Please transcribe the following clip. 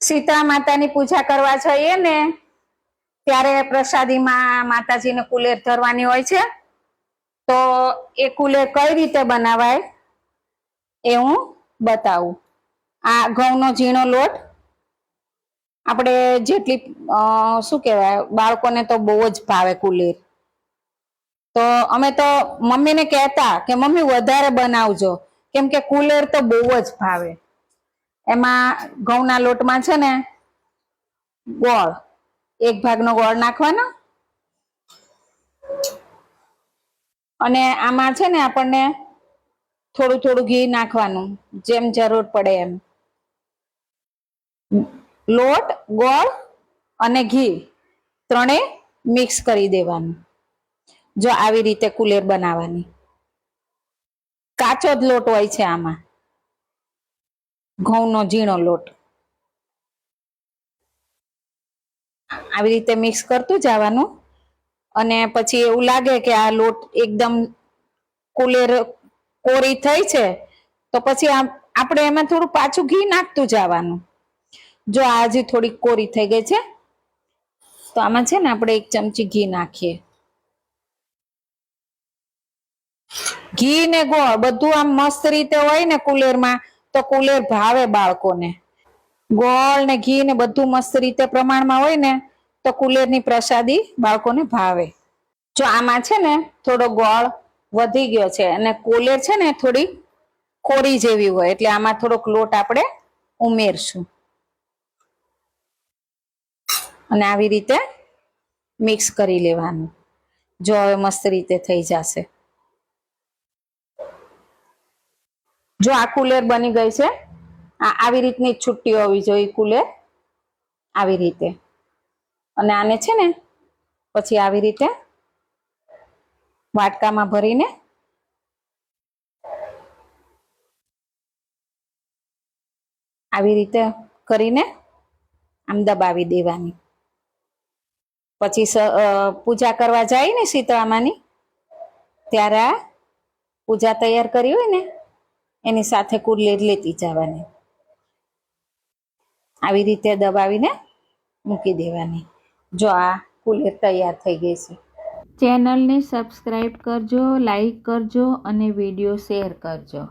શીતળા માતાની પૂજા કરવા જઈએ ને ત્યારે પ્રસાદીમાં માતાજીને કુલેર ધરવાની હોય છે, તો એ કુલેર કઈ રીતે બનાવાય એ હું બતાવું। આ ઘઉંનો ઝીણો લોટ, આપણે જેટલી શું કહેવાય, બાળકોને તો બહુ જ ભાવે કુલેર, તો અમે તો મમ્મીને કહેતા કે મમ્મી વધારે બનાવજો, કેમ કે કુલેર તો બહુ જ ભાવે। એમાં ઘઉંના લોટમાં છે ને ગોળ, 1 ભાગનો ગોળ નાખવાનો, અને આમાં છે ને આપણને થોડું થોડું ઘી નાખવાનું, જેમ જરૂર પડે એમ। લોટ, ગોળ અને ઘી ત્રણેય મિક્સ કરી દેવાનું। જો આવી રીતે કુલેર બનાવવાની, કાચો જ લોટ હોય છે આમાં, ઘઉંનો ઝીણો લોટ। આવી રીતે મિક્સ કરતું જવાનું, અને પછી એવું લાગે કે આ લોટ એકદમ કુલેર કોરી થઈ છે, તો પછી આપણે એમાં થોડું પાછું ઘી નાખતું જવાનું। જો આ હજી થોડીક કોરી થઈ ગઈ છે, તો આમાં છે ને આપણે 1 ચમચી ઘી નાખીએ। ઘી ને ગોળ બધું આમ મસ્ત રીતે હોય ને કુલેરમાં, તો કુલેર ભાવે બાળકોને। ગોળ ને ઘી ને બધું મસ્ત રીતે પ્રમાણમાં હોય ને, તો કુલેરની પ્રસાદી બાળકોને ભાવે। જો આમાં છે ને થોડો ગોળ વધી ગયો છે અને કુલેર છે ને થોડી કોરી જેવી હોય, એટલે આમાં થોડોક લોટ આપણે ઉમેરશું, અને આવી રીતે મિક્સ કરી લેવાનું। જો હવે મસ્ત રીતે થઈ જશે। જો આ કુલેર બની ગઈ છે, આવી રીતની છુટ્ટી હોવી જોઈએ કુલેર, આવી રીતે। અને આને છે ને પછી આવી રીતે વાટકામાં ભરીને આવી રીતે કરીને આમ દબાવી દેવાની। પછી પૂજા કરવા જાય ને શીતળામાની, ત્યારે આ પૂજા તૈયાર કરી હોય ને એની સાથે કુલેર લેતી જવાની, આવી રીતે દબાવીને મૂકી દેવાની। જો આ કુલેર તૈયાર થઈ ગઈ છે। ચેનલને સબસ્ક્રાઈબ કરજો, લાઈક કરજો અને વિડીયો શેર કરજો।